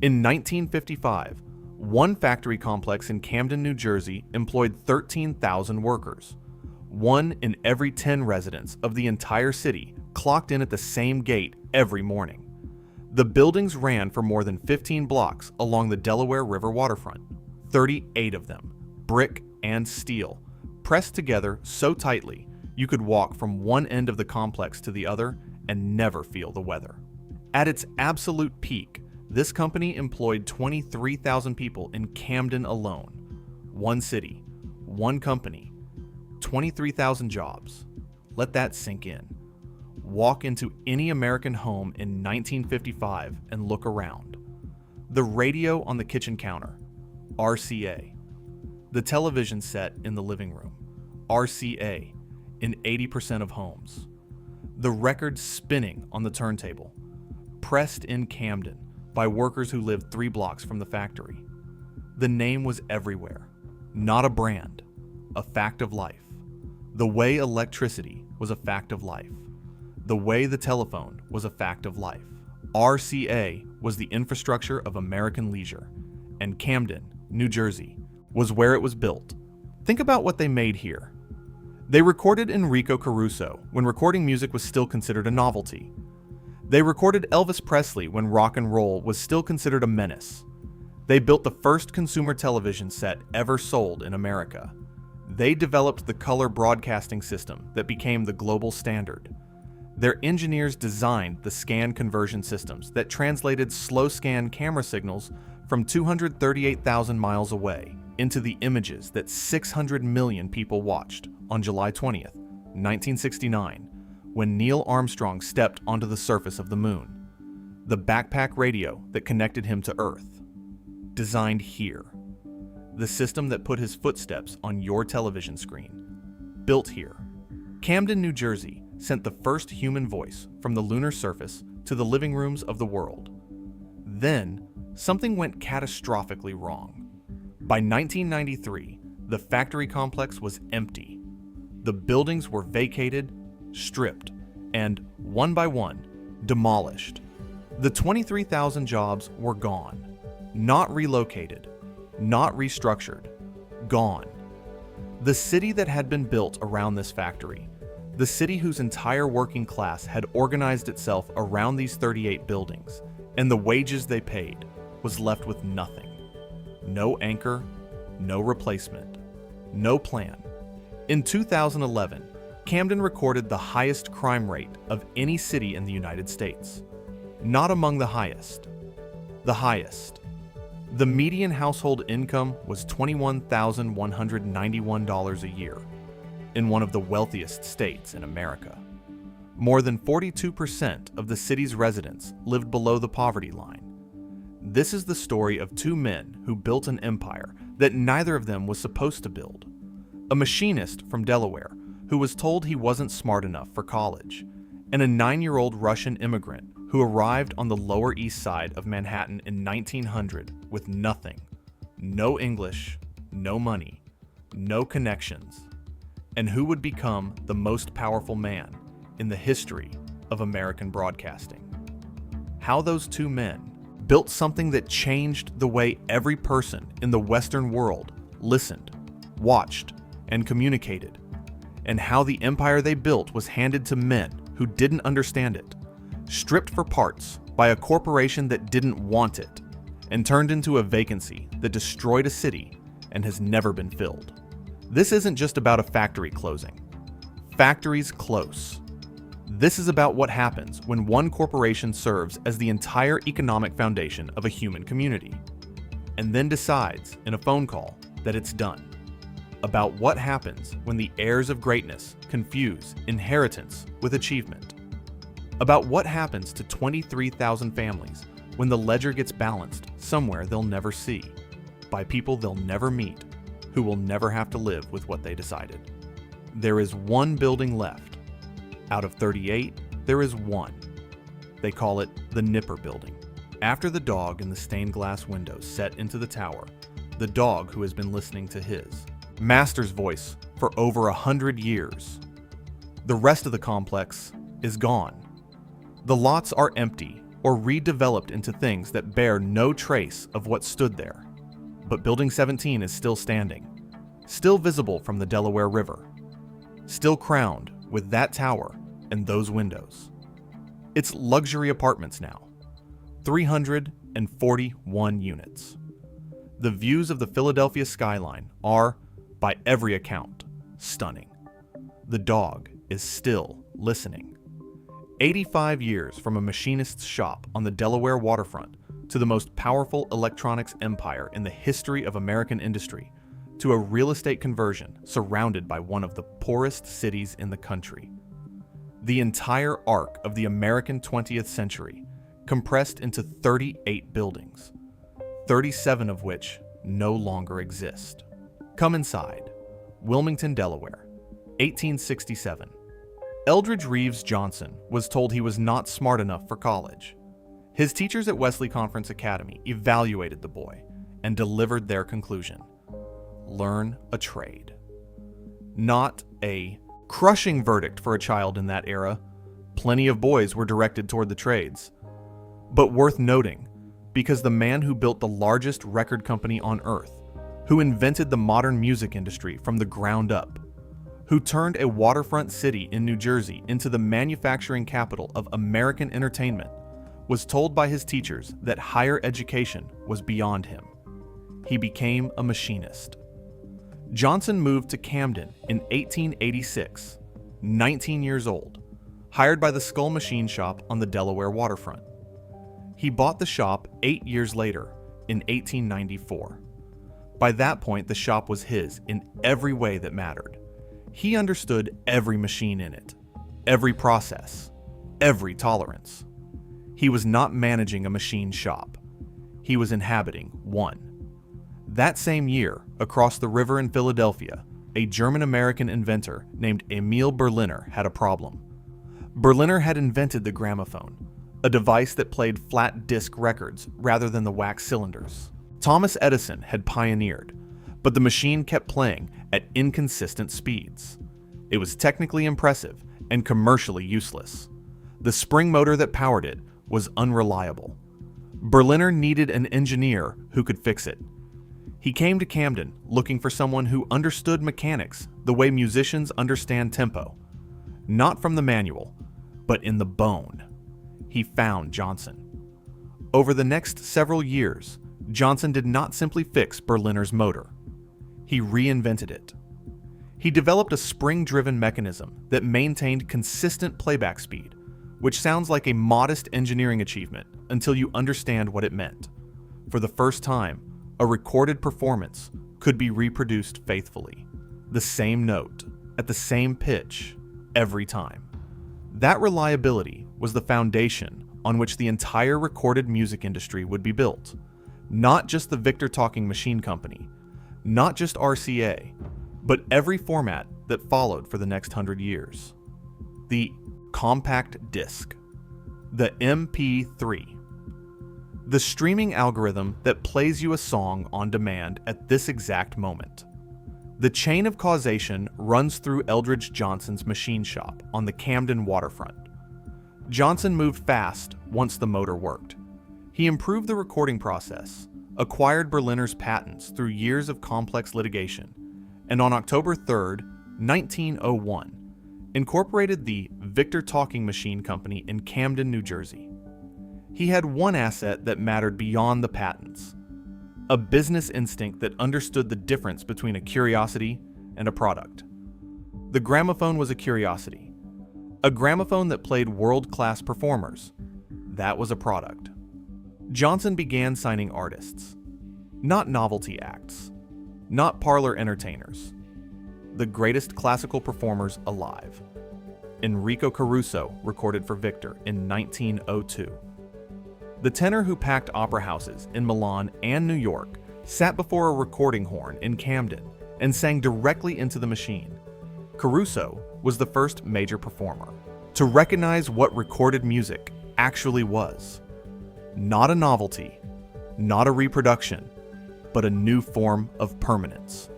In 1955, one factory complex in Camden, New Jersey employed 13,000 workers. 1 in every 10 residents of the entire city clocked in at the same gate every morning. The buildings ran for more than 15 blocks along the Delaware River waterfront, 38 of them, brick and steel, pressed together so tightly you could walk from one end of the complex to the other and never feel the weather. At its absolute peak, this company employed 23,000 people in Camden alone. One city, one company, 23,000 jobs. Let that sink in. Walk into any American home in 1955 and look around. The radio on the kitchen counter, RCA. The television set in the living room, RCA, in 80% of homes. The record spinning on the turntable, pressed in Camden by workers who lived 3 blocks from the factory. The name was everywhere, not a brand, a fact of life. The way electricity was a fact of life. The way the telephone was a fact of life. RCA was the infrastructure of American leisure, and Camden, New Jersey, was where it was built. Think about what they made here. They recorded Enrico Caruso when recording music was still considered a novelty. They recorded Elvis Presley when rock and roll was still considered a menace. They built the first consumer television set ever sold in America. They developed the color broadcasting system that became the global standard. Their engineers designed the scan conversion systems that translated slow scan camera signals from 238,000 miles away into the images that 600 million people watched on July 20th, 1969, when Neil Armstrong stepped onto the surface of the moon. The backpack radio that connected him to Earth. Designed here. The system that put his footsteps on your television screen. Built here. Camden, New Jersey sent the first human voice from the lunar surface to the living rooms of the world. Then, something went catastrophically wrong. By 1993, the factory complex was empty. The buildings were vacated, stripped, and, one by one, demolished. The 23,000 jobs were gone. Not relocated. Not restructured. Gone. The city that had been built around this factory, the city whose entire working class had organized itself around these 38 buildings, and the wages they paid, was left with nothing. No anchor, no replacement, no plan. In 2011, Camden recorded the highest crime rate of any city in the United States. Not among the highest. The highest. The median household income was $21,191 a year in one of the wealthiest states in America. More than 42% of the city's residents lived below the poverty line. This is the story of 2 men who built an empire that neither of them was supposed to build. A machinist from Delaware who was told he wasn't smart enough for college, and a 9-year-old Russian immigrant who arrived on the Lower East Side of Manhattan in 1900 with nothing. No English, no money, no connections, and who would become the most powerful man in the history of American broadcasting. How those 2 men built something that changed the way every person in the Western world listened, watched, and communicated, and how the empire they built was handed to men who didn't understand it, stripped for parts by a corporation that didn't want it, and turned into a vacancy that destroyed a city and has never been filled. This isn't just about a factory closing. Factories close. This is about what happens when one corporation serves as the entire economic foundation of a human community, and then decides in a phone call that it's done. About what happens when the heirs of greatness confuse inheritance with achievement. About what happens to 23,000 families when the ledger gets balanced somewhere they'll never see, by people they'll never meet, who will never have to live with what they decided. There is one building left. Out of 38, there is one. They call it the Nipper Building. After the dog in the stained glass windows set into the tower, the dog who has been listening to his master's voice for over 100 years. The rest of the complex is gone. The lots are empty or redeveloped into things that bear no trace of what stood there. But Building 17 is still standing, still visible from the Delaware River, still crowned with that tower and those windows. It's luxury apartments now, 341 units. The views of the Philadelphia skyline are, by every account, stunning. The dog is still listening. 85 years from a machinist's shop on the Delaware waterfront to the most powerful electronics empire in the history of American industry, to a real estate conversion surrounded by one of the poorest cities in the country. The entire arc of the American 20th century compressed into 38 buildings, 37 of which no longer exist. Come inside. Wilmington, Delaware, 1867. Eldridge Reeves Johnson was told he was not smart enough for college. His teachers at Wesley Conference Academy evaluated the boy and delivered their conclusion: learn a trade. Not a crushing verdict for a child in that era. Plenty of boys were directed toward the trades. But worth noting, because the man who built the largest record company on earth, who invented the modern music industry from the ground up, who turned a waterfront city in New Jersey into the manufacturing capital of American entertainment, was told by his teachers that higher education was beyond him. He became a machinist. Johnson moved to Camden in 1886, 19 years old, hired by the Skull Machine Shop on the Delaware waterfront. He bought the shop 8 years later, in 1894. By that point, the shop was his in every way that mattered. He understood every machine in it, every process, every tolerance. He was not managing a machine shop. He was inhabiting one. That same year, across the river in Philadelphia, a German-American inventor named Emil Berliner had a problem. Berliner had invented the gramophone, a device that played flat disc records rather than the wax cylinders. Thomas Edison had pioneered, but the machine kept playing at inconsistent speeds. It was technically impressive and commercially useless. The spring motor that powered it was unreliable. Berliner needed an engineer who could fix it. He came to Camden looking for someone who understood mechanics the way musicians understand tempo, not from the manual, but in the bone. He found Johnson. Over the next several years, Johnson did not simply fix Berliner's motor. He reinvented it. He developed a spring-driven mechanism that maintained consistent playback speed, which sounds like a modest engineering achievement until you understand what it meant. For the first time, a recorded performance could be reproduced faithfully. The same note, at the same pitch, every time. That reliability was the foundation on which the entire recorded music industry would be built. Not just the Victor Talking Machine Company, not just RCA, but every format that followed for the next 100 years. The compact disc, the MP3, the streaming algorithm that plays you a song on demand at this exact moment. The chain of causation runs through Eldridge Johnson's machine shop on the Camden waterfront. Johnson moved fast once the motor worked. He improved the recording process, acquired Berliner's patents through years of complex litigation, and on October 3, 1901, incorporated the Victor Talking Machine Company in Camden, New Jersey. He had one asset that mattered beyond the patents: a business instinct that understood the difference between a curiosity and a product. The gramophone was a curiosity. A gramophone that played world-class performers. That was a product. Johnson began signing artists. Not novelty acts. Not parlor entertainers. The greatest classical performers alive. Enrico Caruso recorded for Victor in 1902. The tenor who packed opera houses in Milan and New York sat before a recording horn in Camden and sang directly into the machine. Caruso was the first major performer to recognize what recorded music actually was. Not a novelty, not a reproduction, but a new form of permanence.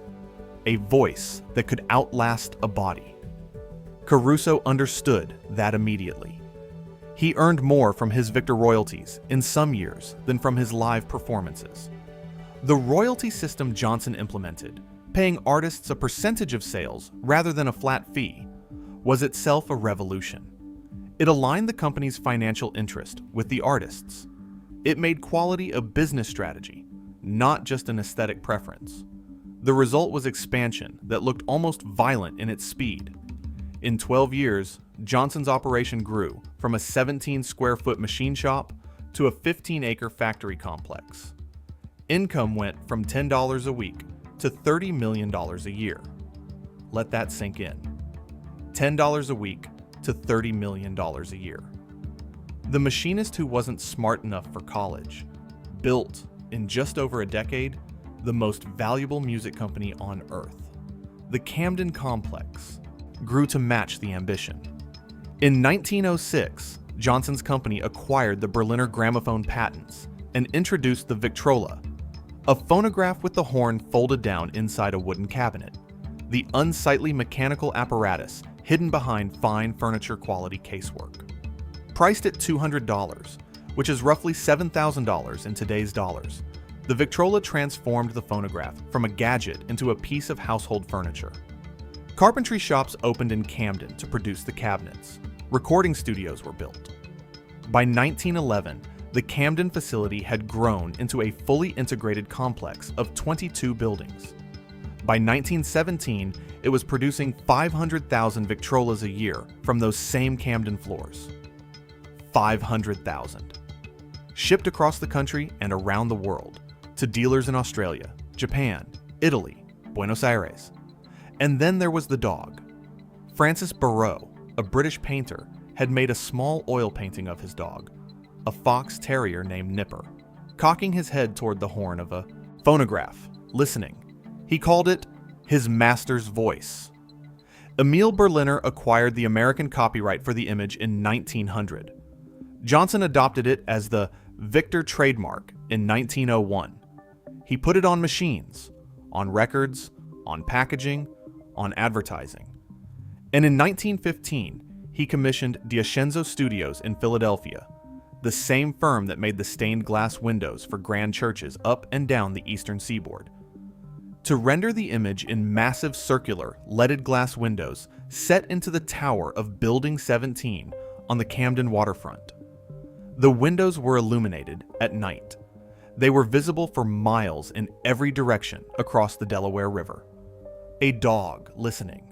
A voice that could outlast a body. Caruso understood that immediately. He earned more from his Victor royalties in some years than from his live performances. The royalty system Johnson implemented, paying artists a percentage of sales rather than a flat fee, was itself a revolution. It aligned the company's financial interest with the artists. It made quality a business strategy, not just an aesthetic preference. The result was expansion that looked almost violent in its speed. In 12 years, Johnson's operation grew from a 17-square-foot machine shop to a 15-acre factory complex. Income went from $10 a week to $30 million a year. Let that sink in. $10 a week to $30 million a year. The machinist who wasn't smart enough for college built, in just over a decade, the most valuable music company on earth. The Camden complex grew to match the ambition. In 1906, Johnson's company acquired the Berliner gramophone patents and introduced the Victrola, a phonograph with the horn folded down inside a wooden cabinet, the unsightly mechanical apparatus hidden behind fine furniture quality casework. Priced at $200, which is roughly $7,000 in today's dollars, the Victrola transformed the phonograph from a gadget into a piece of household furniture. Carpentry shops opened in Camden to produce the cabinets. Recording studios were built. By 1911, the Camden facility had grown into a fully integrated complex of 22 buildings. By 1917, it was producing 500,000 Victrolas a year from those same Camden floors. 500,000. Shipped across the country and around the world, to dealers in Australia, Japan, Italy, Buenos Aires. And then there was the dog. Francis Barreau, a British painter, had made a small oil painting of his dog, a fox terrier named Nipper, cocking his head toward the horn of a phonograph, listening. He called it his master's voice. Emil Berliner acquired the American copyright for the image in 1900. Johnson adopted it as the Victor trademark in 1901. He put it on machines, on records, on packaging, on advertising. And in 1915, he commissioned D'Ascenzo Studios in Philadelphia, the same firm that made the stained glass windows for grand churches up and down the eastern seaboard, to render the image in massive circular, leaded glass windows set into the tower of Building 17 on the Camden waterfront. The windows were illuminated at night. They were visible for miles in every direction across the Delaware River. A dog listening,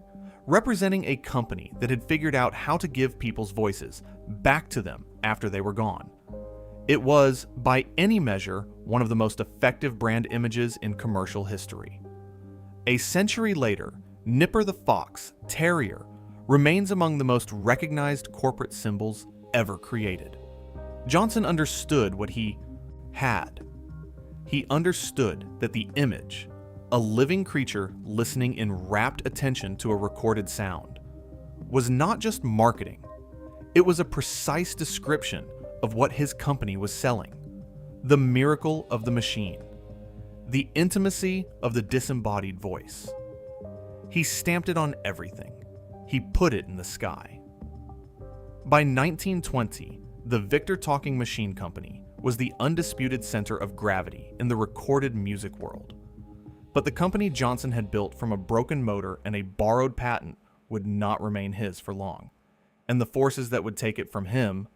representing a company that had figured out how to give people's voices back to them after they were gone. It was, by any measure, one of the most effective brand images in commercial history. A century later, Nipper the Fox Terrier remains among the most recognized corporate symbols ever created. Johnson understood what he had. He understood that the image, a living creature listening in rapt attention to a recorded sound, was not just marketing. It was a precise description of what his company was selling. The miracle of the machine. The intimacy of the disembodied voice. He stamped it on everything. He put it in the sky. By 1920, the Victor Talking Machine Company was the undisputed center of gravity in the recorded music world. But the company Johnson had built from a broken motor and a borrowed patent would not remain his for long. And the forces that would take it from him,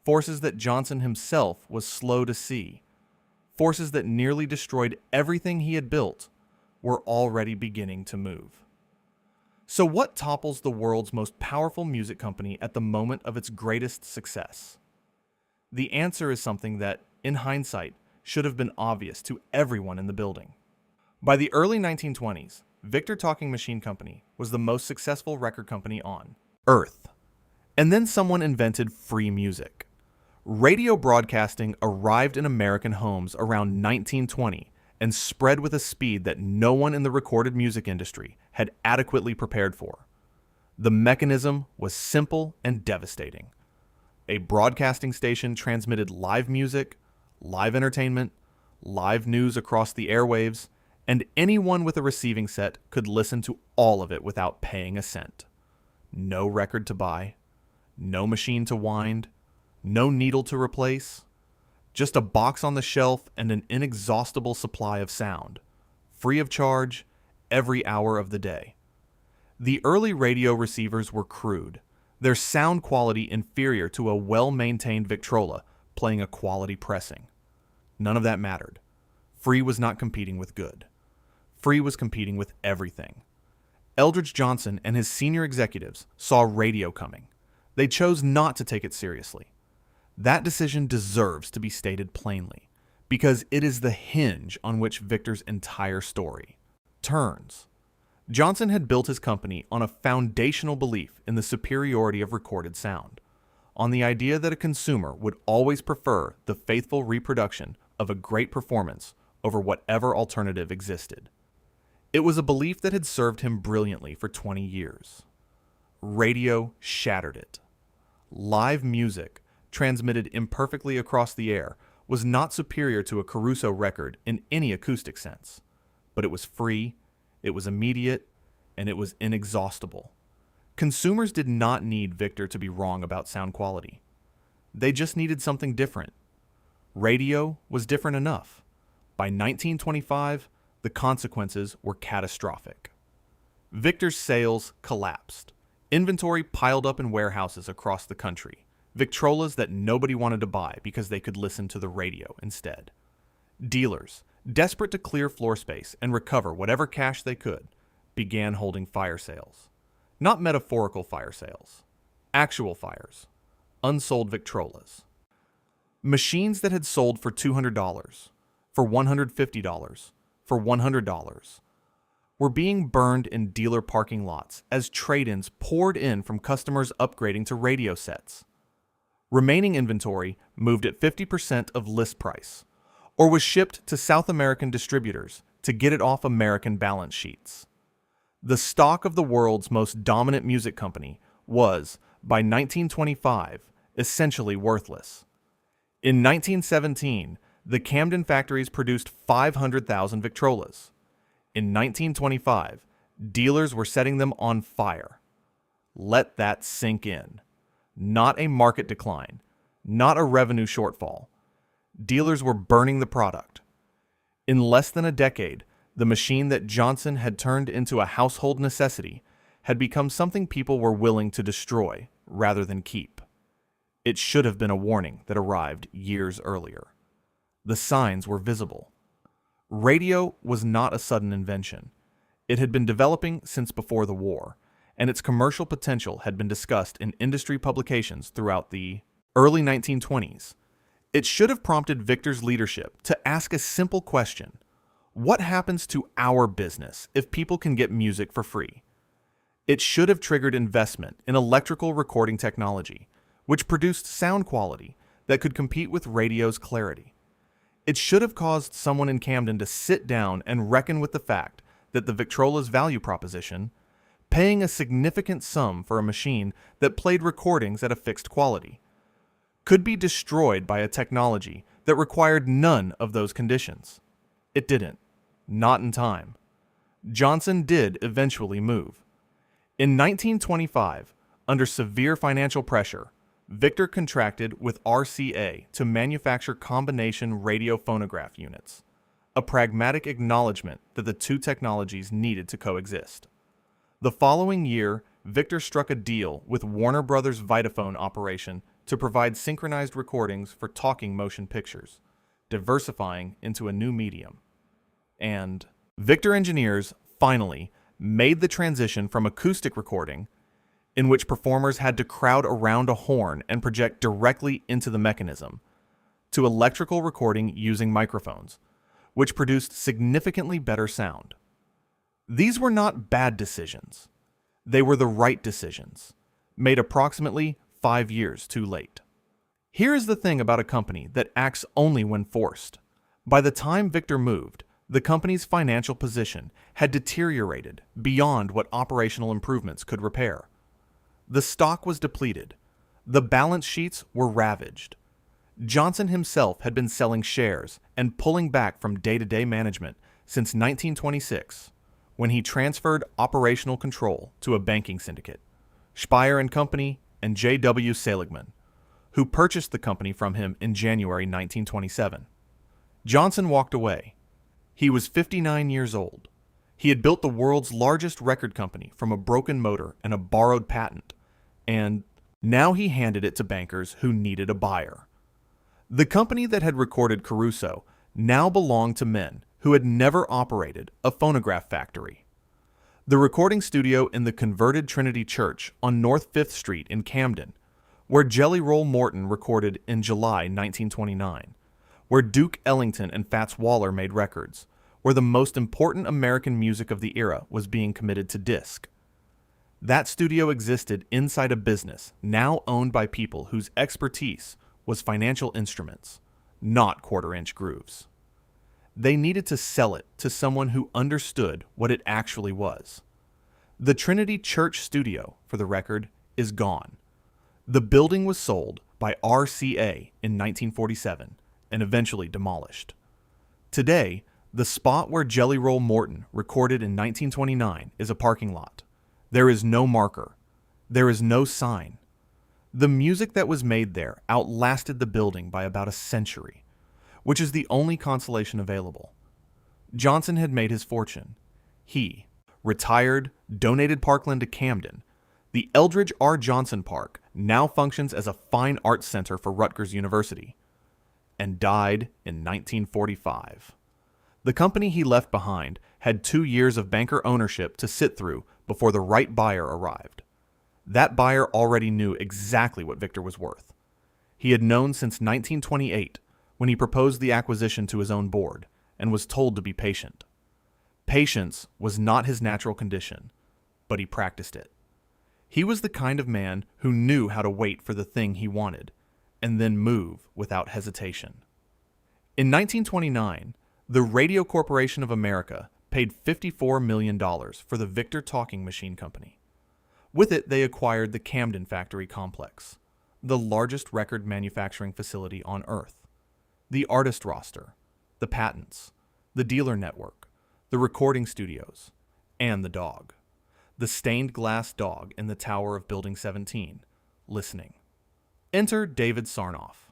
forces that Johnson himself was slow to see, forces that nearly destroyed everything he had built, were already beginning to move. So what topples the world's most powerful music company at the moment of its greatest success? The answer is something that, in hindsight, should have been obvious to everyone in the building. By the early 1920s, Victor Talking Machine Company was the most successful record company on Earth. And then someone invented free music. Radio broadcasting arrived in American homes around 1920 and spread with a speed that no one in the recorded music industry had adequately prepared for. The mechanism was simple and devastating. A broadcasting station transmitted live music, live entertainment, live news across the airwaves, and anyone with a receiving set could listen to all of it without paying a cent. No record to buy, no machine to wind, no needle to replace, just a box on the shelf and an inexhaustible supply of sound, free of charge, every hour of the day. The early radio receivers were crude, their sound quality inferior to a well-maintained Victrola playing a quality pressing. None of that mattered. Free was not competing with good. Free was competing with everything. Eldridge Johnson and his senior executives saw radio coming. They chose not to take it seriously. That decision deserves to be stated plainly, because it is the hinge on which Victor's entire story turns. Johnson had built his company on a foundational belief in the superiority of recorded sound, on the idea that a consumer would always prefer the faithful reproduction of a great performance over whatever alternative existed. It was a belief that had served him brilliantly for 20 years. Radio shattered it. Live music, transmitted imperfectly across the air, was not superior to a Caruso record in any acoustic sense, but it was free, it was immediate, and it was inexhaustible. Consumers did not need Victor to be wrong about sound quality. They just needed something different. Radio was different enough. By 1925, the consequences were catastrophic. Victor's sales collapsed. Inventory piled up in warehouses across the country. Victrolas that nobody wanted to buy because they could listen to the radio instead. Dealers, desperate to clear floor space and recover whatever cash they could, began holding fire sales. Not metaphorical fire sales. Actual fires. Unsold Victrolas. Machines that had sold for $200, for $150, for $100, were being burned in dealer parking lots as trade-ins poured in from customers upgrading to radio sets. Remaining inventory moved at 50% of list price, or was shipped to South American distributors to get it off American balance sheets. The stock of the world's most dominant music company was, by 1925, essentially worthless. In 1917, the Camden factories produced 500,000 Victrolas. In 1925, dealers were setting them on fire. Let that sink in. Not a market decline, not a revenue shortfall. Dealers were burning the product. In less than a decade, the machine that Johnson had turned into a household necessity had become something people were willing to destroy rather than keep. It should have been a warning that arrived years earlier. The signs were visible. Radio was not a sudden invention. It had been developing since before the war, and its commercial potential had been discussed in industry publications throughout the early 1920s. It should have prompted Victor's leadership to ask a simple question: what happens to our business if people can get music for free? It should have triggered investment in electrical recording technology, which produced sound quality that could compete with radio's clarity. It should have caused someone in Camden to sit down and reckon with the fact that the Victrola's value proposition, paying a significant sum for a machine that played recordings at a fixed quality, could be destroyed by a technology that required none of those conditions. It didn't. Not in time. Johnson did eventually move. In 1925, under severe financial pressure, Victor contracted with RCA to manufacture combination radio phonograph units, a pragmatic acknowledgement that the two technologies needed to coexist. The following year, Victor struck a deal with Warner Brothers Vitaphone operation to provide synchronized recordings for talking motion pictures, diversifying into a new medium. And Victor engineers finally made the transition from acoustic recording, in which performers had to crowd around a horn and project directly into the mechanism, to electrical recording using microphones, which produced significantly better sound. These were not bad decisions. They were the right decisions, made approximately 5 years too late. Here is the thing about a company that acts only when forced. By the time Victor moved, the company's financial position had deteriorated beyond what operational improvements could repair. The stock was depleted. The balance sheets were ravaged. Johnson himself had been selling shares and pulling back from day-to-day management since 1926, when he transferred operational control to a banking syndicate, Speyer and Company and J.W. Seligman, who purchased the company from him in January 1927. Johnson walked away. He was 59 years old. He had built the world's largest record company from a broken motor and a borrowed patent, and now he handed it to bankers who needed a buyer. The company that had recorded Caruso now belonged to men who had never operated a phonograph factory. The recording studio in the converted Trinity Church on North 5th Street in Camden, where Jelly Roll Morton recorded in July 1929, where Duke Ellington and Fats Waller made records, where the most important American music of the era was being committed to disc. That studio existed inside a business now owned by people whose expertise was financial instruments, not quarter-inch grooves. They needed to sell it to someone who understood what it actually was. The Trinity Church studio, for the record, is gone. The building was sold by RCA in 1947 and eventually demolished. Today, the spot where Jelly Roll Morton recorded in 1929 is a parking lot. There is no marker. There is no sign. The music that was made there outlasted the building by about a century, which is the only consolation available. Johnson had made his fortune. He retired, donated parkland to Camden. The Eldridge R. Johnson Park now functions as a fine arts center for Rutgers University, and died in 1945. The company he left behind had 2 years of banker ownership to sit through before the right buyer arrived. That buyer already knew exactly what Victor was worth. He had known since 1928, when he proposed the acquisition to his own board, and was told to be patient. Patience was not his natural condition, but he practiced it. He was the kind of man who knew how to wait for the thing he wanted, and then move without hesitation. In 1929, the Radio Corporation of America paid $54 million for the Victor Talking Machine Company. With it, they acquired the Camden Factory Complex, the largest record manufacturing facility on Earth, the artist roster, the patents, the dealer network, the recording studios, and the dog. The stained glass dog in the tower of Building 17, listening. Enter David Sarnoff.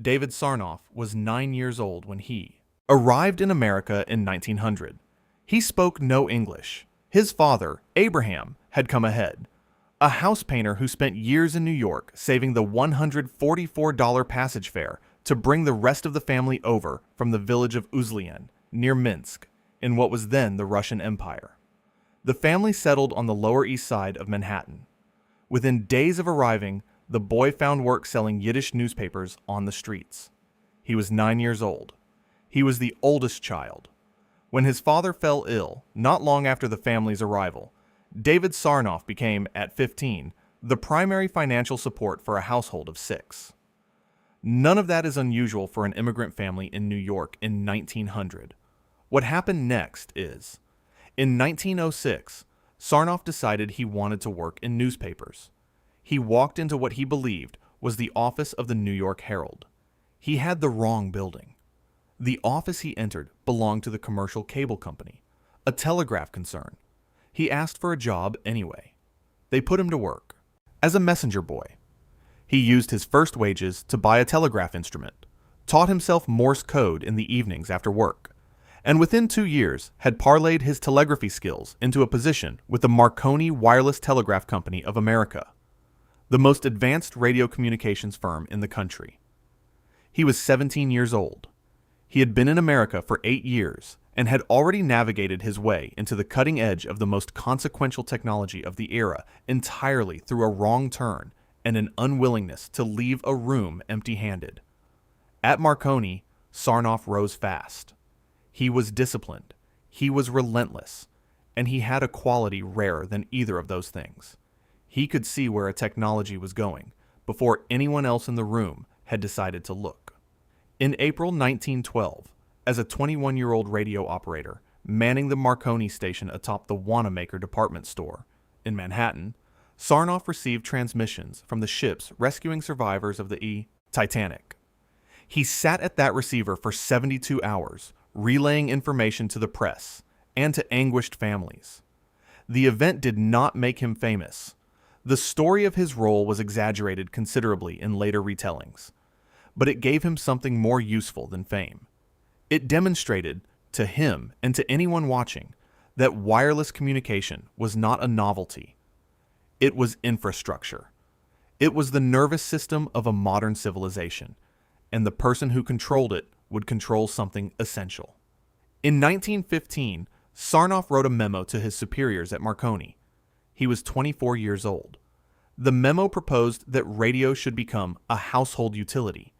David Sarnoff was 9 years old when he arrived in America in 1900. He spoke no English. His father, Abraham, had come ahead, a house painter who spent years in New York saving the $144 passage fare to bring the rest of the family over from the village of Uzlien, near Minsk, in what was then the Russian Empire. The family settled on the Lower East Side of Manhattan. Within days of arriving, the boy found work selling Yiddish newspapers on the streets. He was 9 years old. He was the oldest child. When his father fell ill, not long after the family's arrival, David Sarnoff became, at 15, the primary financial support for a household of 6. None of that is unusual for an immigrant family in New York in 1900. What happened next is, in 1906, Sarnoff decided he wanted to work in newspapers. He walked into what he believed was the office of the New York Herald. He had the wrong building. The office he entered belonged to the Commercial Cable Company, a telegraph concern. He asked for a job anyway. They put him to work as a messenger boy. He used his first wages to buy a telegraph instrument, taught himself Morse code in the evenings after work, and within 2 years had parlayed his telegraphy skills into a position with the Marconi Wireless Telegraph Company of America, the most advanced radio communications firm in the country. He was 17 years old. He had been in America for 8 years and had already navigated his way into the cutting edge of the most consequential technology of the era entirely through a wrong turn and an unwillingness to leave a room empty-handed. At Marconi, Sarnoff rose fast. He was disciplined, he was relentless, and he had a quality rarer than either of those things. He could see where a technology was going before anyone else in the room had decided to look. In April 1912, as a 21-year-old radio operator manning the Marconi station atop the Wanamaker department store in Manhattan, Sarnoff received transmissions from the ships rescuing survivors of the Titanic. He sat at that receiver for 72 hours, relaying information to the press and to anguished families. The event did not make him famous. The story of his role was exaggerated considerably in later retellings, but it gave him something more useful than fame. It demonstrated, to him and to anyone watching, that wireless communication was not a novelty. It was infrastructure. It was the nervous system of a modern civilization, and the person who controlled it would control something essential. In 1915, Sarnoff wrote a memo to his superiors at Marconi. He was 24 years old. The memo proposed that radio should become a household utility,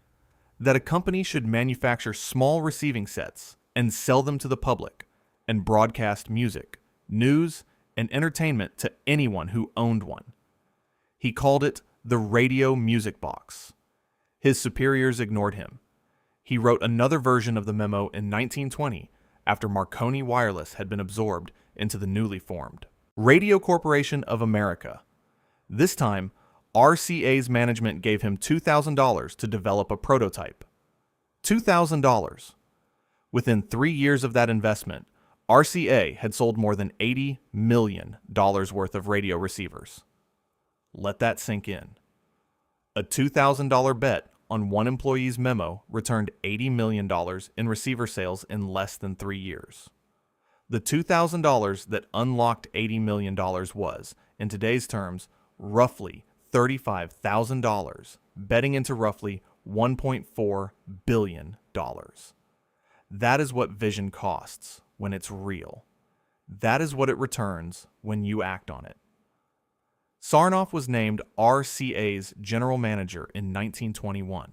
that a company should manufacture small receiving sets and sell them to the public, and broadcast music, news, and entertainment to anyone who owned one. He called it the radio music box. His superiors ignored him. He wrote another version of the memo in 1920 after Marconi Wireless had been absorbed into the newly formed Radio Corporation of America. This time, RCA's management gave him $2,000 to develop a prototype. $2,000. Within 3 years of that investment, RCA had sold more than $80 million worth of radio receivers. Let that sink in. A $2,000 bet on one employee's memo returned $80 million in receiver sales in less than 3 years. The $2,000 that unlocked $80 million was, in today's terms, roughly $35,000, betting into roughly $1.4 billion. That is what vision costs when it's real. That is what it returns when you act on it. Sarnoff was named RCA's general manager in 1921.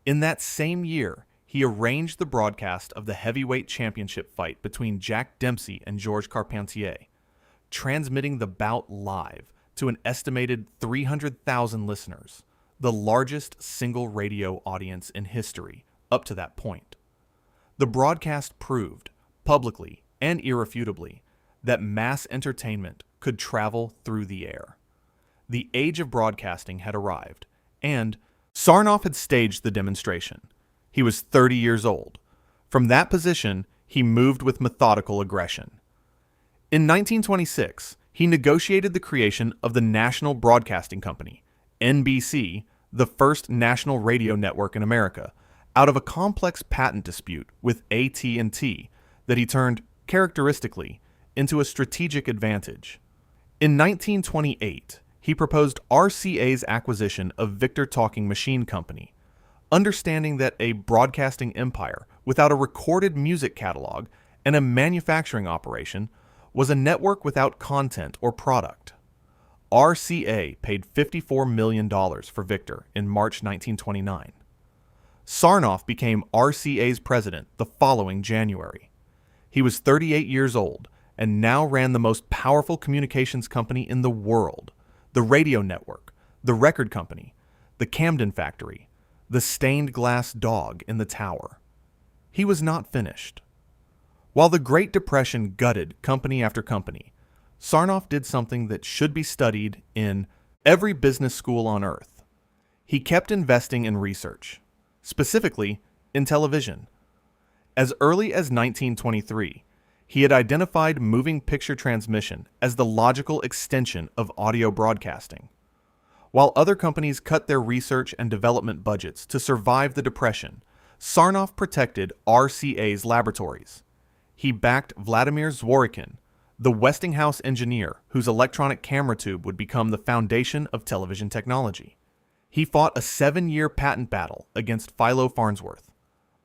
In that same year, he arranged the broadcast of the heavyweight championship fight between Jack Dempsey and Georges Carpentier, transmitting the bout live to an estimated 300,000 listeners, the largest single radio audience in history up to that point. The broadcast proved, publicly and irrefutably, that mass entertainment could travel through the air. The age of broadcasting had arrived, and Sarnoff had staged the demonstration. He was 30 years old. From that position, he moved with methodical aggression. In 1926, he negotiated the creation of the National Broadcasting Company, NBC, the first national radio network in America, out of a complex patent dispute with AT&T that he turned, characteristically, into a strategic advantage. In 1928, he proposed RCA's acquisition of Victor Talking Machine Company, understanding that a broadcasting empire without a recorded music catalog and a manufacturing operation was a network without content or product. RCA paid $54 million for Victor in March 1929. Sarnoff became RCA's president the following January. He was 38 years old and now ran the most powerful communications company in the world, the radio network, the record company, the Camden factory, the stained glass dog in the tower. He was not finished. While the Great Depression gutted company after company, Sarnoff did something that should be studied in every business school on earth. He kept investing in research, specifically in television. As early as 1923, he had identified moving picture transmission as the logical extension of audio broadcasting. While other companies cut their research and development budgets to survive the Depression, Sarnoff protected RCA's laboratories. He backed Vladimir Zworykin, the Westinghouse engineer whose electronic camera tube would become the foundation of television technology. He fought a 7-year patent battle against Philo Farnsworth,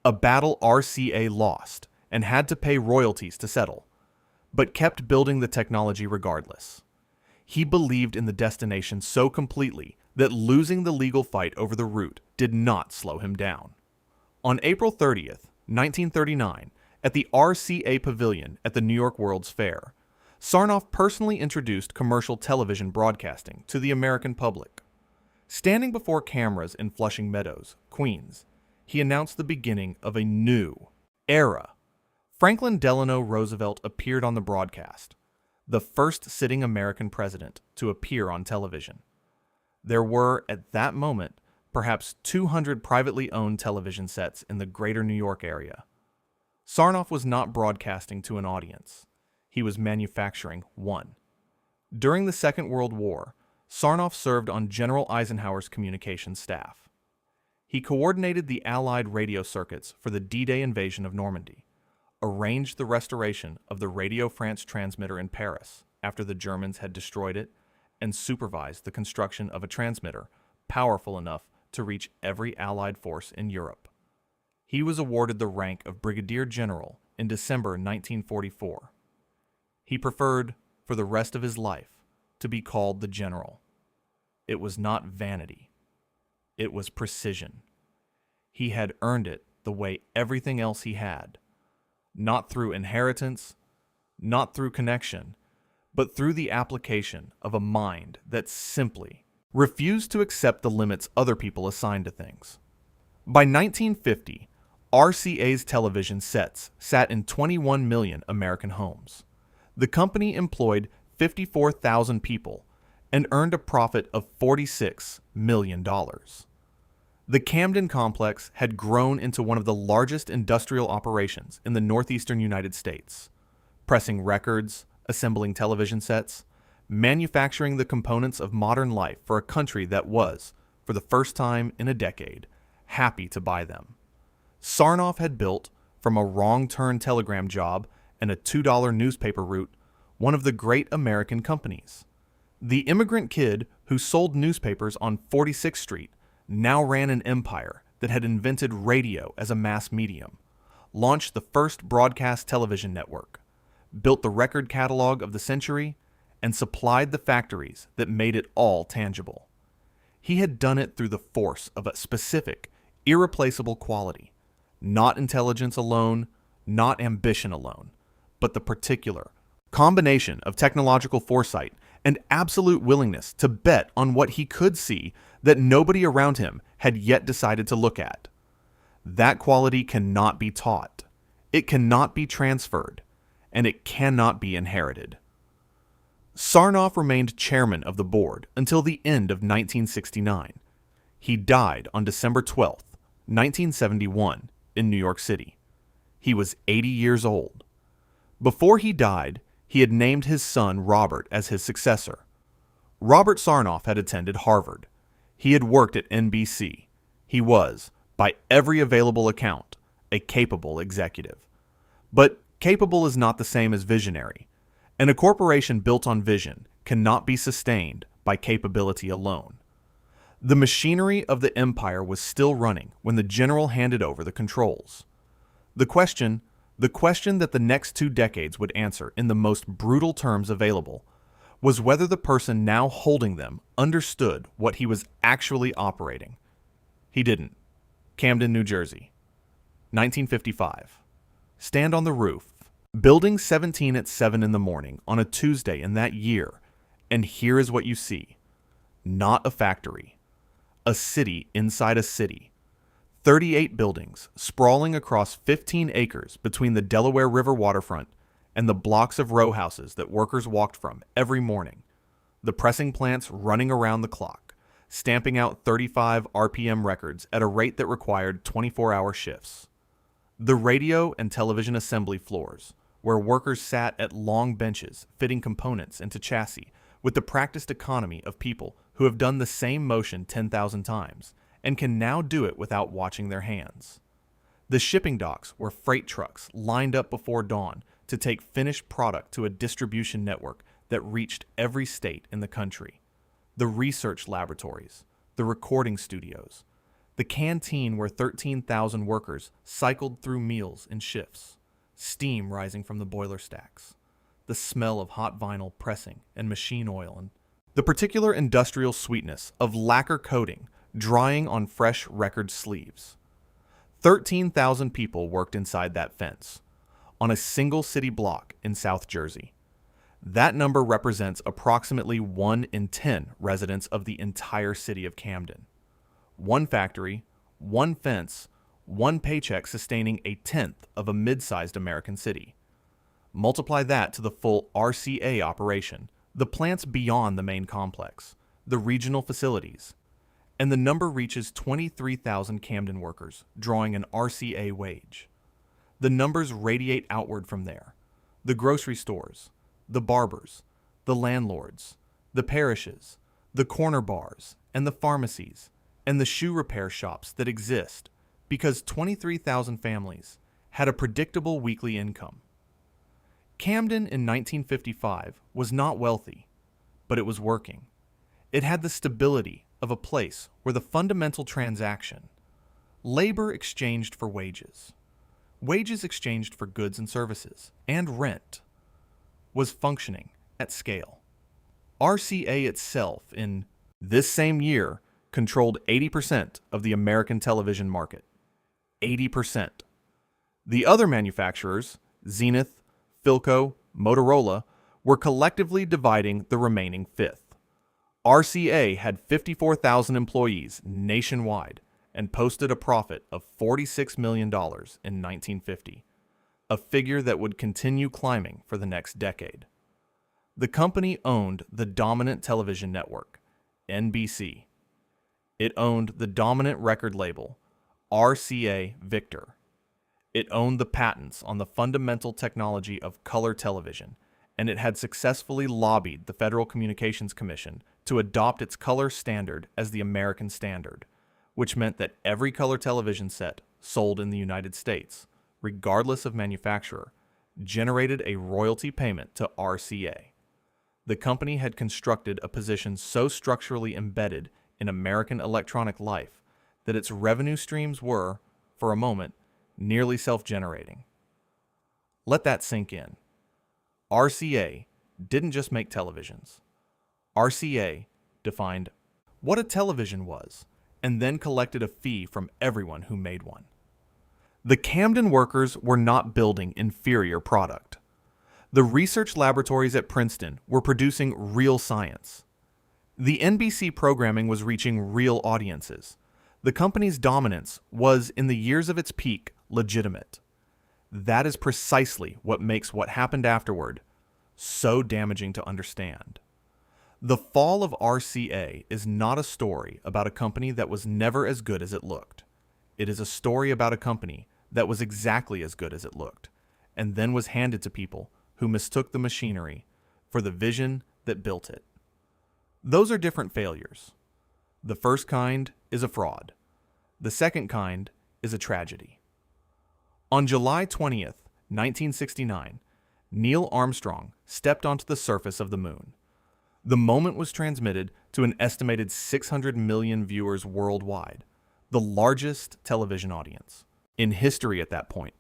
a battle RCA lost and had to pay royalties to settle, but kept building the technology regardless. He believed in the destination so completely that losing the legal fight over the route did not slow him down. On April 30th, 1939, at the RCA Pavilion at the New York World's Fair, Sarnoff personally introduced commercial television broadcasting to the American public. Standing before cameras in Flushing Meadows, Queens, he announced the beginning of a new era. Franklin Delano Roosevelt appeared on the broadcast, the first sitting American president to appear on television. There were, at that moment, perhaps 200 privately owned television sets in the greater New York area. Sarnoff was not broadcasting to an audience. He was manufacturing one. During the Second World War, Sarnoff served on General Eisenhower's communications staff. He coordinated the Allied radio circuits for the D-Day invasion of Normandy, arranged the restoration of the Radio France transmitter in Paris after the Germans had destroyed it, and supervised the construction of a transmitter powerful enough to reach every Allied force in Europe. He was awarded the rank of Brigadier General in December 1944. He preferred, for the rest of his life, to be called the General. It was not vanity. It was precision. He had earned it the way everything else he had, not through inheritance, not through connection, but through the application of a mind that simply refused to accept the limits other people assigned to things. By 1950, RCA's television sets sat in 21 million American homes. The company employed 54,000 people and earned a profit of $46 million. The Camden complex had grown into one of the largest industrial operations in the northeastern United States, pressing records, assembling television sets, manufacturing the components of modern life for a country that was, for the first time in a decade, happy to buy them. Sarnoff had built, from a wrong-turn telegram job and a $2 newspaper route, one of the great American companies. The immigrant kid who sold newspapers on 46th Street now ran an empire that had invented radio as a mass medium, launched the first broadcast television network, built the record catalog of the century, and supplied the factories that made it all tangible. He had done it through the force of a specific, irreplaceable quality, not intelligence alone, not ambition alone, but the particular combination of technological foresight and absolute willingness to bet on what he could see that nobody around him had yet decided to look at. That quality cannot be taught, it cannot be transferred, and it cannot be inherited. Sarnoff remained chairman of the board until the end of 1969. He died on December 12, 1971, in New York City. He was 80 years old. Before he died, he had named his son Robert as his successor. Robert Sarnoff had attended Harvard. He had worked at NBC. He was, by every available account, a capable executive. But capable is not the same as visionary, and a corporation built on vision cannot be sustained by capability alone. The machinery of the empire was still running when the general handed over the controls. The question that the next 2 decades would answer in the most brutal terms available was whether the person now holding them understood what he was actually operating. He didn't. Camden, New Jersey. 1955. Stand on the roof. Building 17 at 7 in the morning on a Tuesday in that year, and here is what you see. Not a factory. A city inside a city. 38 buildings sprawling across 15 acres between the Delaware River waterfront and the blocks of row houses that workers walked from every morning. The pressing plants running around the clock, stamping out 35 RPM records at a rate that required 24-hour shifts. The radio and television assembly floors, where workers sat at long benches fitting components into chassis with the practiced economy of people who have done the same motion 10,000 times and can now do it without watching their hands. The shipping docks where freight trucks lined up before dawn to take finished product to a distribution network that reached every state in the country. The research laboratories, the recording studios, the canteen where 13,000 workers cycled through meals in shifts, steam rising from the boiler stacks, the smell of hot vinyl pressing and machine oil, and the particular industrial sweetness of lacquer coating drying on fresh record sleeves. 13,000 people worked inside that fence, on a single city block in South Jersey. That number represents approximately 1 in 10 residents of the entire city of Camden. One factory, one fence, one paycheck sustaining a tenth of a mid-sized American city. Multiply that to the full RCA operation, the plants beyond the main complex, the regional facilities, and the number reaches 23,000 Camden workers drawing an RCA wage. The numbers radiate outward from there. The grocery stores, the barbers, the landlords, the parishes, the corner bars and the pharmacies and the shoe repair shops that exist because 23,000 families had a predictable weekly income. Camden in 1955 was not wealthy, but it was working. It had the stability of a place where the fundamental transaction, labor exchanged for wages, wages exchanged for goods and services, and rent, was functioning at scale. RCA itself, in this same year, controlled 80% of the American television market. 80%. The other manufacturers, Zenith, Philco, Motorola, were collectively dividing the remaining fifth. RCA had 54,000 employees nationwide and posted a profit of $46 million in 1950, a figure that would continue climbing for the next decade. The company owned the dominant television network, NBC. It owned the dominant record label, RCA Victor. It owned the patents on the fundamental technology of color television, and it had successfully lobbied the Federal Communications Commission to adopt its color standard as the American standard, which meant that every color television set sold in the United States, regardless of manufacturer, generated a royalty payment to RCA. The company had constructed a position so structurally embedded in American electronic life that its revenue streams were, for a moment, nearly self-generating. Let that sink in. RCA didn't just make televisions. RCA defined what a television was and then collected a fee from everyone who made one. The Camden workers were not building inferior product. The research laboratories at Princeton were producing real science. The NBC programming was reaching real audiences. The company's dominance was, in the years of its peak, legitimate. That is precisely what makes what happened afterward so damaging to understand. The fall of RCA is not a story about a company that was never as good as it looked. It is a story about a company that was exactly as good as it looked, and then was handed to people who mistook the machinery for the vision that built it. Those are different failures. The first kind is a fraud. The second kind is a tragedy. On July 20th, 1969, Neil Armstrong stepped onto the surface of the moon. The moment was transmitted to an estimated 600 million viewers worldwide, the largest television audience in history at that point,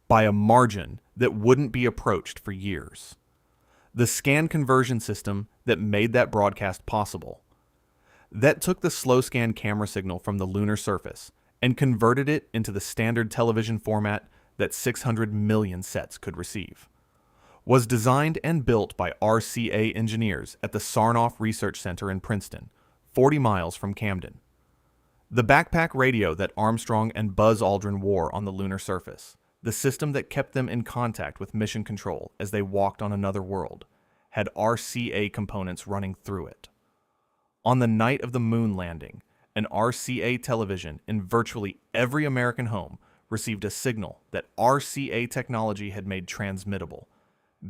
by a margin that wouldn't be approached for years. The scan conversion system that made that broadcast possible, that took the slow scan camera signal from the lunar surface and converted it into the standard television format that 600 million sets could receive, was designed and built by RCA engineers at the Sarnoff Research Center in Princeton, 40 miles from Camden. The backpack radio that Armstrong and Buzz Aldrin wore on the lunar surface, the system that kept them in contact with mission control as they walked on another world, had RCA components running through it. On the night of the moon landing, an RCA television in virtually every American home received a signal that RCA technology had made transmittable,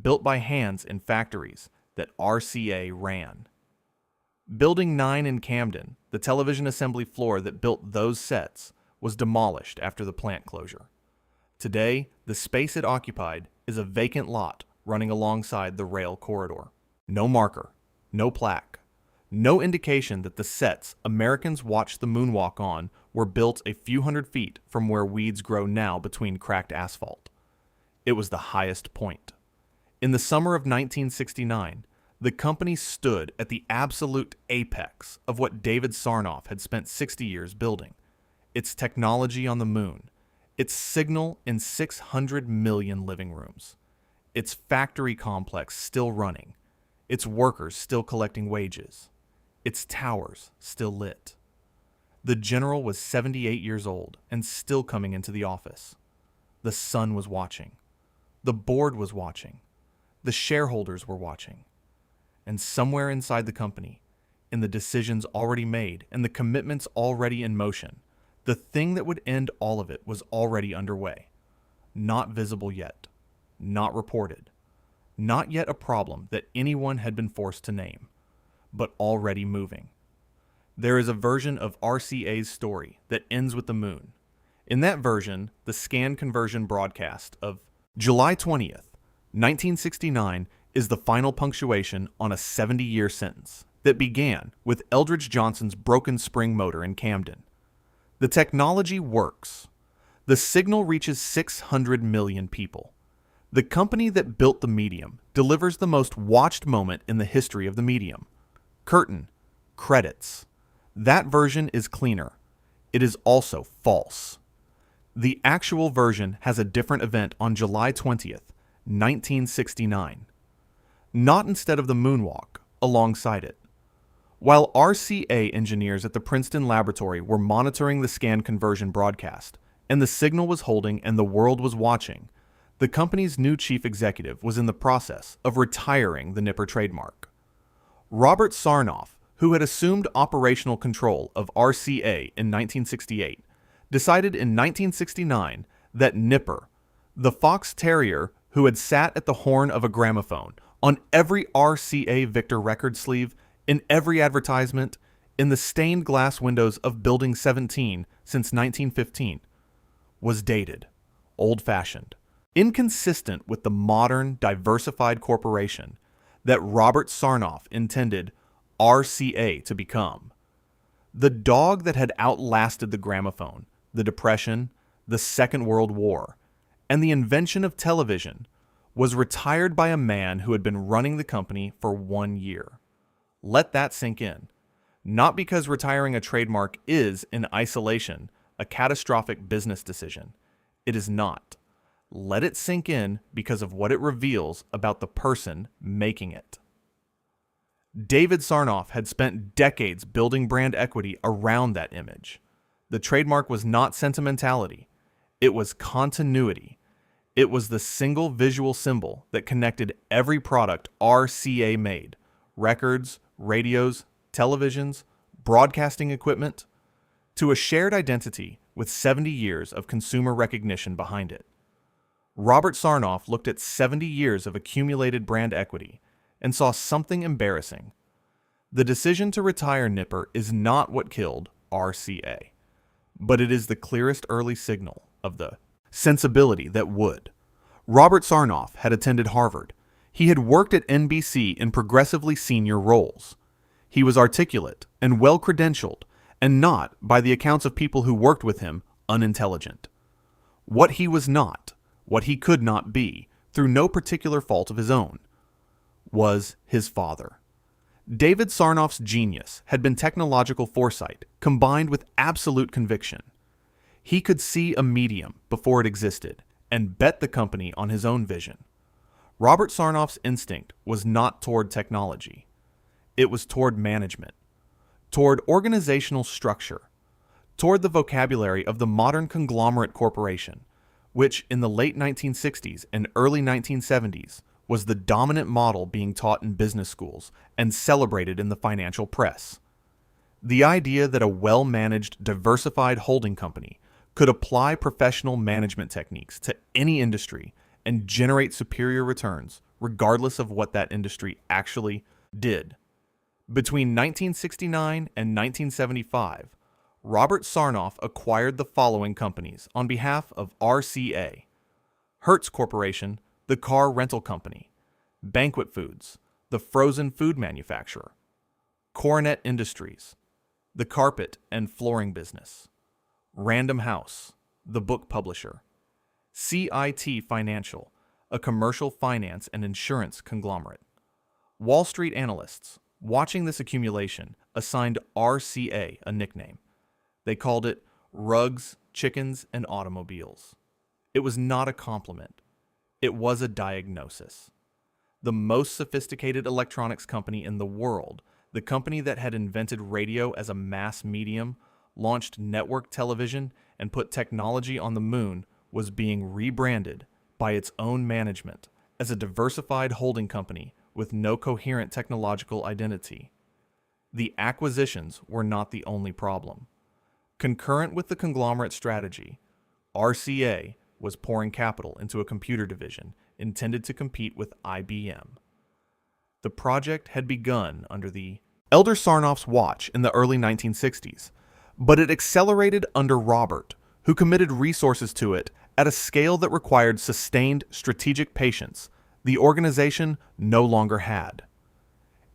built by hands in factories that RCA ran. Building 9 in Camden, the television assembly floor that built those sets, was demolished after the plant closure. Today, the space it occupied is a vacant lot running alongside the rail corridor. No marker, no plaque, no indication that the sets Americans watched the moonwalk on were built a few hundred feet from where weeds grow now between cracked asphalt. It was the highest point. In the summer of 1969, the company stood at the absolute apex of what David Sarnoff had spent 60 years building. Its technology on the moon, its signal in 600 million living rooms, its factory complex still running, its workers still collecting wages, its towers still lit. The general was 78 years old and still coming into the office. The sun was watching. The board was watching. The shareholders were watching. And somewhere inside the company, in the decisions already made and the commitments already in motion, the thing that would end all of it was already underway. Not visible yet. Not reported. Not yet a problem that anyone had been forced to name, but already moving, There is a version of RCA's story that ends with the moon. In that version, the scan conversion broadcast of July 20th, 1969 is the final punctuation on a 70-year sentence that began with Eldridge Johnson's broken spring motor in Camden. The technology works. The signal reaches 600 million people. The company that built the medium delivers the most watched moment in the history of the medium. Curtain. Credits. That version is cleaner. It is also false. The actual version has a different event on July 20th, 1969. Not instead of the moonwalk, alongside it. While RCA engineers at the Princeton laboratory were monitoring the scan conversion broadcast, and the signal was holding and the world was watching, the company's new chief executive was in the process of retiring the Nipper trademark. Robert Sarnoff, who had assumed operational control of RCA in 1968, decided in 1969 that Nipper, the fox terrier who had sat at the horn of a gramophone on every RCA Victor record sleeve, in every advertisement, in the stained glass windows of Building 17 since 1915, was dated, old-fashioned, inconsistent with the modern, diversified corporation that Robert Sarnoff intended RCA to become. The dog that had outlasted the gramophone, the Depression, the Second World War, and the invention of television was retired by a man who had been running the company for 1 year. Let that sink in. Not because retiring a trademark is, in isolation, a catastrophic business decision. It is not. Let it sink in because of what it reveals about the person making it. David Sarnoff had spent decades building brand equity around that image. The trademark was not sentimentality. It was continuity. It was the single visual symbol that connected every product RCA made: records, radios, televisions, broadcasting equipment, to a shared identity with 70 years of consumer recognition behind it. Robert Sarnoff looked at 70 years of accumulated brand equity and saw something embarrassing. The decision to retire Nipper is not what killed RCA, but it is the clearest early signal of the sensibility that would. Robert Sarnoff had attended Harvard. He had worked at NBC in progressively senior roles. He was articulate and well-credentialed, and not, by the accounts of people who worked with him, unintelligent. What he was not, what he could not be, through no particular fault of his own, was his father. David Sarnoff's genius had been technological foresight combined with absolute conviction. He could see a medium before it existed and bet the company on his own vision. Robert Sarnoff's instinct was not toward technology. It was toward management, toward organizational structure, toward the vocabulary of the modern conglomerate corporation, which in the late 1960s and early 1970s was the dominant model being taught in business schools and celebrated in the financial press. The idea that a well-managed, diversified holding company could apply professional management techniques to any industry and generate superior returns, regardless of what that industry actually did. Between 1969 and 1975, Robert Sarnoff acquired the following companies on behalf of RCA: Hertz Corporation, the car rental company; Banquet Foods, the frozen food manufacturer; Coronet Industries, the carpet and flooring business; Random House, the book publisher; CIT Financial, a commercial finance and insurance conglomerate. Wall Street analysts, watching this accumulation, assigned RCA a nickname. They called it Rugs, Chickens, and Automobiles. It was not a compliment. It was a diagnosis. The most sophisticated electronics company in the world, the company that had invented radio as a mass medium, launched network television, and put technology on the moon, was being rebranded by its own management as a diversified holding company with no coherent technological identity. The acquisitions were not the only problem. Concurrent with the conglomerate strategy, RCA was pouring capital into a computer division intended to compete with IBM. The project had begun under the Elder Sarnoff's watch in the early 1960s, but it accelerated under Robert, who committed resources to it at a scale that required sustained strategic patience the organization no longer had.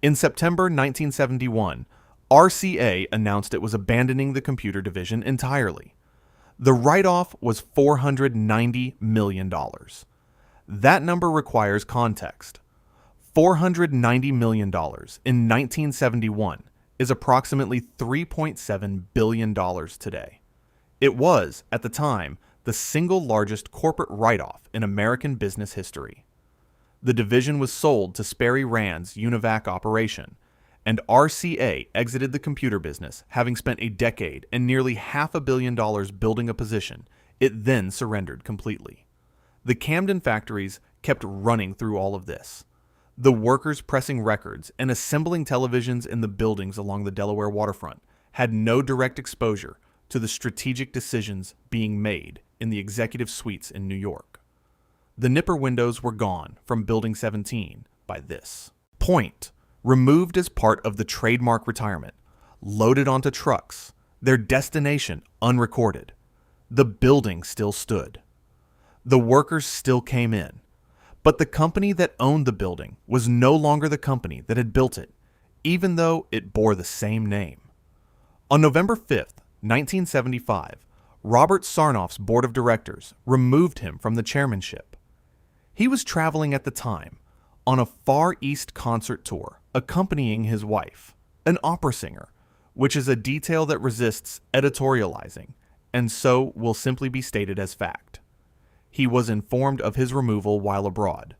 In September 1971, RCA announced it was abandoning the computer division entirely. The write-off was $490 million. That number requires context. $490 million in 1971 is approximately $3.7 billion today. It was, at the time, the single largest corporate write-off in American business history. The division was sold to Sperry Rand's UNIVAC operation, and RCA exited the computer business, having spent a decade and nearly $500 million building a position it then surrendered completely. The Camden factories kept running through all of this. The workers pressing records and assembling televisions in the buildings along the Delaware waterfront had no direct exposure to the strategic decisions being made in the executive suites in New York. The nipper windows were gone from Building 17 by this point, removed as part of the trademark retirement, loaded onto trucks, their destination unrecorded. The building still stood. The workers still came in, but the company that owned the building was no longer the company that had built it, even though it bore the same name. On November 5th, 1975, Robert Sarnoff's board of directors removed him from the chairmanship. He was traveling at the time on a Far East concert tour, accompanying his wife, an opera singer, which is a detail that resists editorializing, and so will simply be stated as fact. He was informed of his removal while abroad.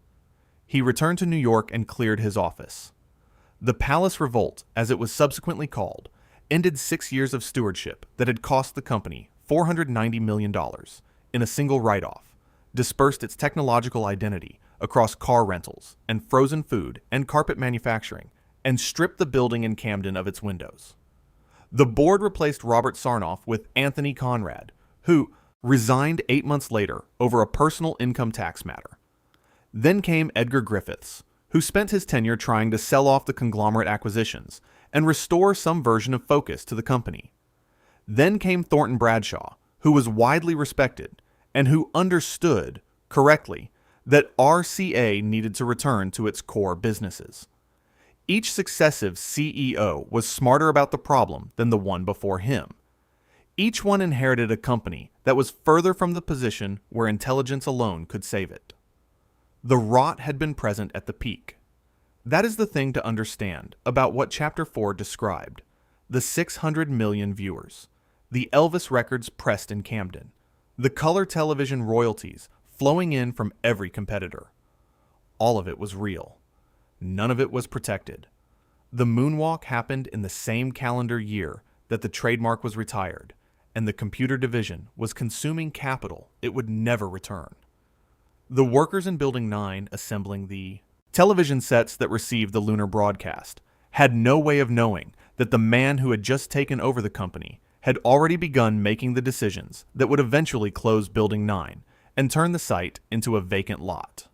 He returned to New York and cleared his office. The Palace Revolt, as it was subsequently called, ended 6 years of stewardship that had cost the company $490 million in a single write-off, dispersed its technological identity across car rentals and frozen food and carpet manufacturing, and stripped the building in Camden of its windows. The board replaced Robert Sarnoff with Anthony Conrad, who resigned 8 months later over a personal income tax matter. Then came Edgar Griffiths, who spent his tenure trying to sell off the conglomerate acquisitions and restore some version of focus to the company. Then came Thornton Bradshaw, who was widely respected and who understood, correctly, that RCA needed to return to its core businesses. Each successive CEO was smarter about the problem than the one before him. Each one inherited a company that was further from the position where intelligence alone could save it. The rot had been present at the peak. That is the thing to understand about what Chapter 4 described: the 600 million viewers, the Elvis records pressed in Camden, the color television royalties flowing in from every competitor. All of it was real. None of it was protected. The moonwalk happened in the same calendar year that the trademark was retired, and the computer division was consuming capital it would never return. The workers in Building 9 assembling the television sets that received the lunar broadcast had no way of knowing that the man who had just taken over the company had already begun making the decisions that would eventually close Building 9 and turn the site into a vacant lot.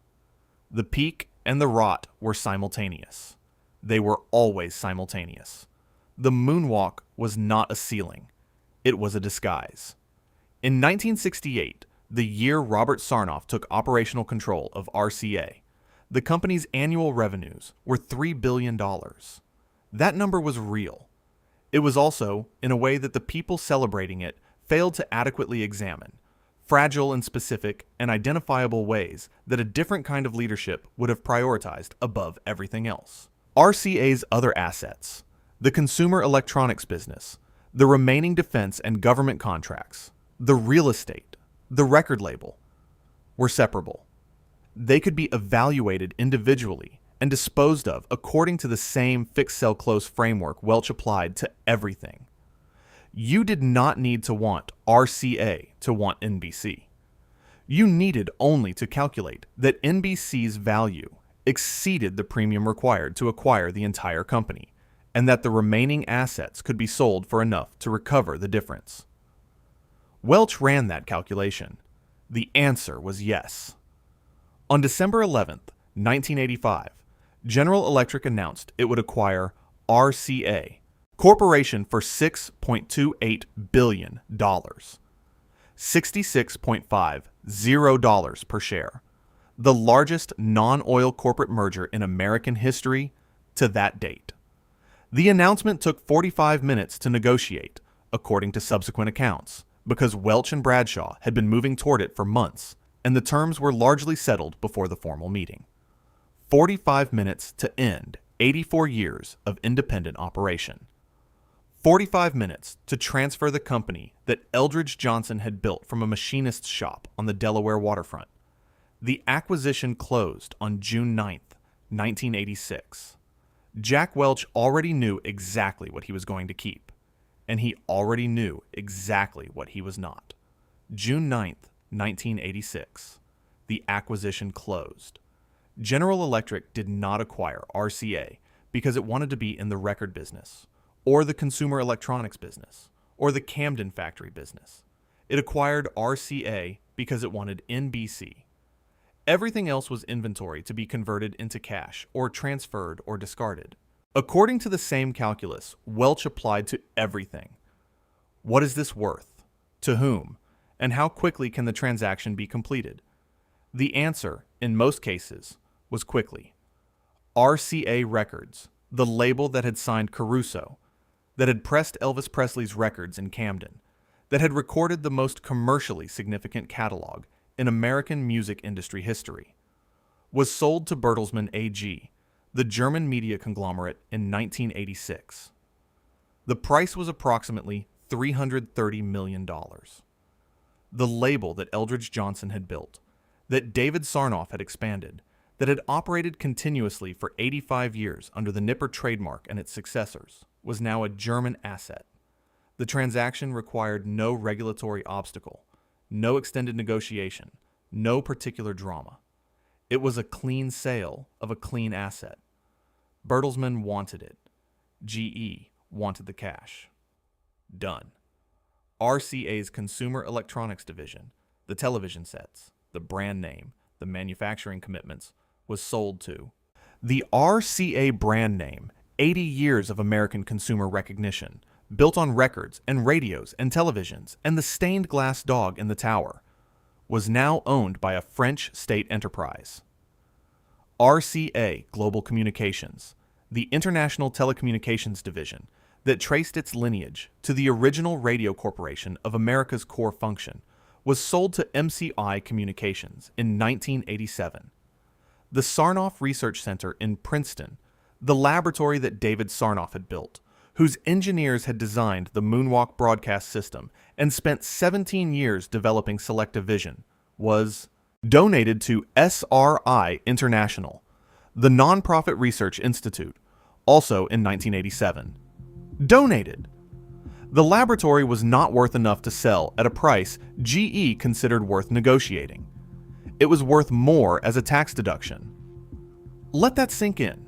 The peak and the rot were simultaneous. They were always simultaneous. The moonwalk was not a ceiling. It was a disguise. In 1968, the year Robert Sarnoff took operational control of RCA, the company's annual revenues were $3 billion. That number was real. It was also, in a way that the people celebrating it failed to adequately examine, fragile in specific and identifiable ways that a different kind of leadership would have prioritized above everything else. RCA's other assets, the consumer electronics business, the remaining defense and government contracts, the real estate, the record label, were separable. They could be evaluated individually and disposed of according to the same fix-sell-close framework Welch applied to everything. You did not need to want RCA to want NBC. You needed only to calculate that NBC's value exceeded the premium required to acquire the entire company, and that the remaining assets could be sold for enough to recover the difference. Welch ran that calculation. The answer was yes. On December 11th, 1985, General Electric announced it would acquire RCA, corporation for $6.28 billion, $66.50 per share, the largest non-oil corporate merger in American history to that date. The announcement took 45 minutes to negotiate, according to subsequent accounts, because Welch and Bradshaw had been moving toward it for months, and the terms were largely settled before the formal meeting. 45 minutes to end 84 years of independent operation. 45 minutes to transfer the company that Eldridge Johnson had built from a machinist's shop on the Delaware waterfront. The acquisition closed on June 9th, 1986. Jack Welch already knew exactly what he was going to keep, and he already knew exactly what he was not. June 9th, 1986. The acquisition closed. General Electric did not acquire RCA because it wanted to be in the record business, or the consumer electronics business, or the Camden factory business. It acquired RCA because it wanted NBC. Everything else was inventory to be converted into cash or transferred or discarded. According to the same calculus, Welch applied to everything. What is this worth? To whom? And how quickly can the transaction be completed? The answer, in most cases, was quickly. RCA Records, the label that had signed Caruso, that had pressed Elvis Presley's records in Camden, that had recorded the most commercially significant catalog in American music industry history, was sold to Bertelsmann AG, the German media conglomerate, in 1986. The price was approximately $330 million. The label that Eldridge Johnson had built, that David Sarnoff had expanded, that had operated continuously for 85 years under the Nipper trademark and its successors, was now a German asset. The transaction required no regulatory obstacle, no extended negotiation, no particular drama. It was a clean sale of a clean asset. Bertelsmann wanted it. GE wanted the cash. Done. RCA's consumer electronics division, the television sets, the brand name, the manufacturing commitments, was sold to. The RCA brand name, 80 years of American consumer recognition, built on records and radios and televisions and the stained glass dog in the tower, was now owned by a French state enterprise. RCA Global Communications, the international telecommunications division that traced its lineage to the original radio corporation of America's core function, was sold to MCI Communications in 1987. The Sarnoff Research Center in Princeton, the laboratory that David Sarnoff had built, whose engineers had designed the Moonwalk broadcast system and spent 17 years developing selective vision, was donated to SRI International, the nonprofit research institute, also in 1987. Donated! The laboratory was not worth enough to sell at a price GE considered worth negotiating. It was worth more as a tax deduction. Let that sink in.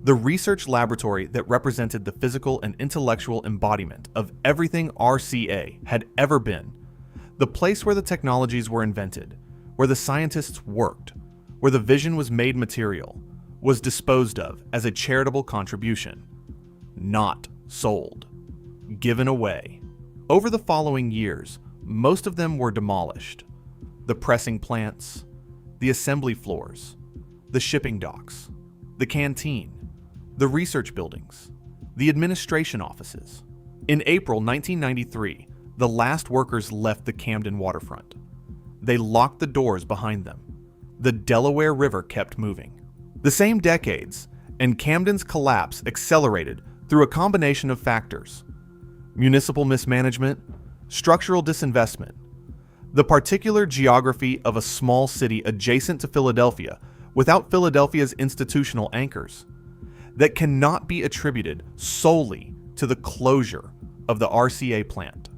The research laboratory that represented the physical and intellectual embodiment of everything RCA had ever been, the place where the technologies were invented, where the scientists worked, where the vision was made material, was disposed of as a charitable contribution. Not sold. Given away. Over the following years, most of them were demolished. The pressing plants, the assembly floors, the shipping docks, the canteen, the research buildings, the administration offices. In April 1993, the last workers left the Camden waterfront. They locked the doors behind them. The Delaware River kept moving. The same decades, and Camden's collapse accelerated through a combination of factors: municipal mismanagement, structural disinvestment, the particular geography of a small city adjacent to Philadelphia without Philadelphia's institutional anchors, that cannot be attributed solely to the closure of the RCA plant.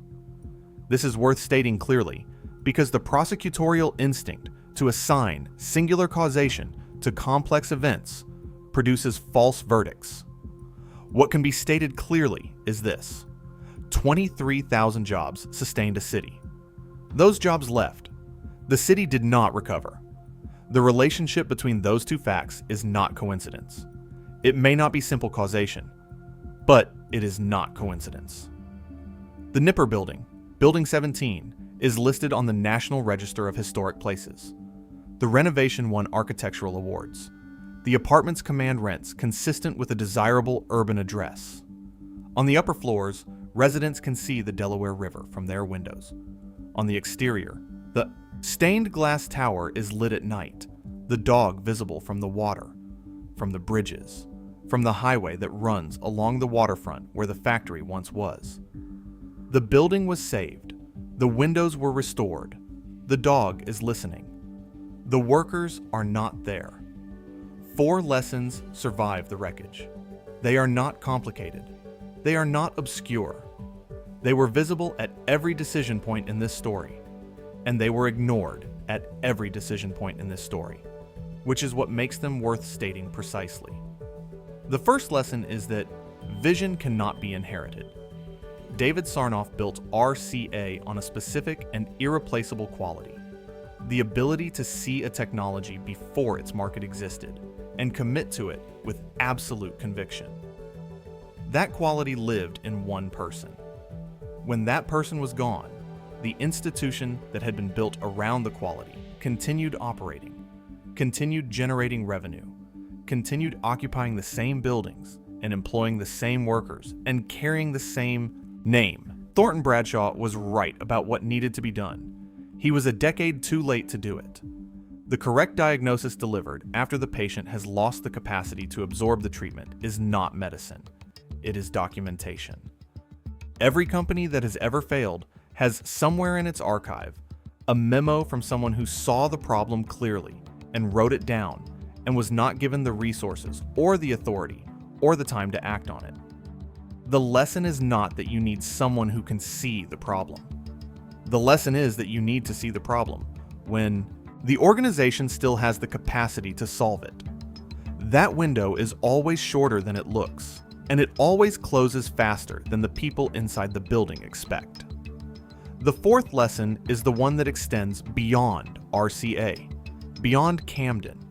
This is worth stating clearly because the prosecutorial instinct to assign singular causation to complex events produces false verdicts. What can be stated clearly is this: 23,000 jobs sustained a city. Those jobs left. The city did not recover. The relationship between those two facts is not coincidence. It may not be simple causation, But it is not coincidence. The Nipper Building, Building 17, is listed on the National Register of Historic Places. The renovation won architectural awards. The apartments command rents consistent with a desirable urban address. On the upper floors, residents can see the Delaware River from their windows. On the exterior, the stained glass tower is lit at night, the dog visible from the water, from the bridges, from the highway that runs along the waterfront where the factory once was. The building was saved. The windows were restored. The dog is listening. The workers are not there. 4 lessons survive the wreckage. They are not complicated. They are not obscure. They were visible at every decision point in this story, and they were ignored at every decision point in this story, which is what makes them worth stating precisely. The first lesson is that vision cannot be inherited. David Sarnoff built RCA on a specific and irreplaceable quality: the ability to see a technology before its market existed and commit to it with absolute conviction. That quality lived in one person. When that person was gone, the institution that had been built around the quality continued operating, continued generating revenue, continued occupying the same buildings and employing the same workers and carrying the same name. Thornton Bradshaw was right about what needed to be done. He was a decade too late to do it. The correct diagnosis delivered after the patient has lost the capacity to absorb the treatment is not medicine. It is documentation. Every company that has ever failed has somewhere in its archive a memo from someone who saw the problem clearly and wrote it down and was not given the resources or the authority or the time to act on it. The lesson is not that you need someone who can see the problem. The lesson is that you need to see the problem when the organization still has the capacity to solve it. That window is always shorter than it looks, and it always closes faster than the people inside the building expect. The fourth lesson is the one that extends beyond RCA, beyond Camden,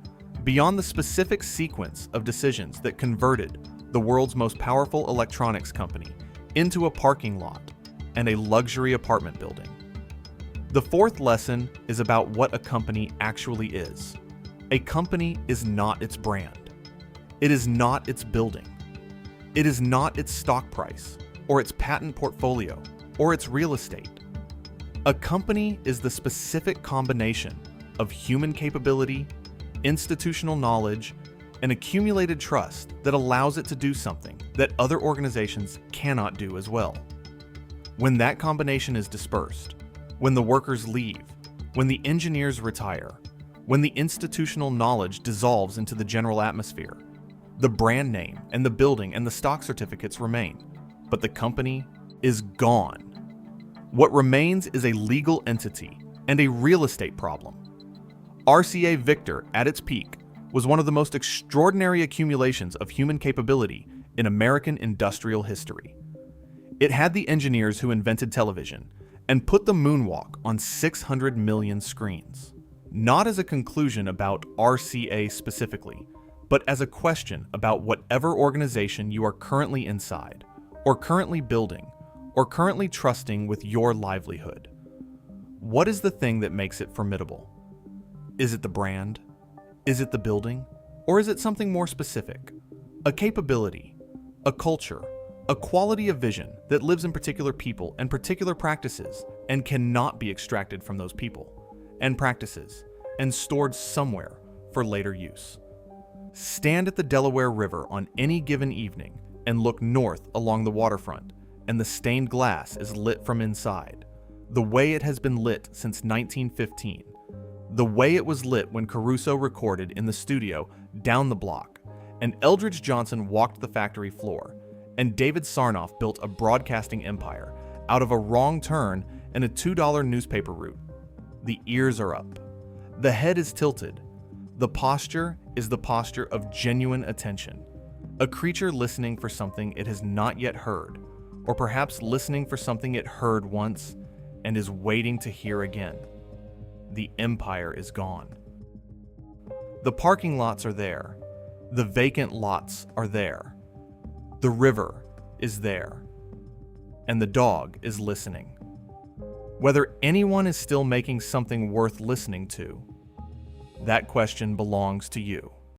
beyond the specific sequence of decisions that converted the world's most powerful electronics company into a parking lot and a luxury apartment building. The fourth lesson is about what a company actually is. A company is not its brand. It is not its building. It is not its stock price, or its patent portfolio, or its real estate. A company is the specific combination of human capability, institutional knowledge, and accumulated trust that allows it to do something that other organizations cannot do as well. When that combination is dispersed, when the workers leave, when the engineers retire, when the institutional knowledge dissolves into the general atmosphere, the brand name and the building and the stock certificates remain, but the company is gone. What remains is a legal entity and a real estate problem. RCA Victor, at its peak, was one of the most extraordinary accumulations of human capability in American industrial history. It had the engineers who invented television and put the moonwalk on 600 million screens. Not as a conclusion about RCA specifically, but as a question about whatever organization you are currently inside, or currently building, or currently trusting with your livelihood. What is the thing that makes it formidable? Is it the brand? Is it the building? Or is it something more specific? A capability, a culture, a quality of vision that lives in particular people and particular practices and cannot be extracted from those people and practices and stored somewhere for later use. Stand at the Delaware River on any given evening and look north along the waterfront, and the stained glass is lit from inside, the way it has been lit since 1915, the way it was lit when Caruso recorded in the studio down the block, and Eldridge Johnson walked the factory floor, and David Sarnoff built a broadcasting empire out of a wrong turn and a $2 newspaper route. The ears are up. The head is tilted. The posture is the posture of genuine attention. A creature listening for something it has not yet heard, or perhaps listening for something it heard once and is waiting to hear again. The empire is gone. The parking lots are there. The vacant lots are there. The river, is there, and the dog is listening. Whether anyone is still making something worth listening to, that question belongs to you.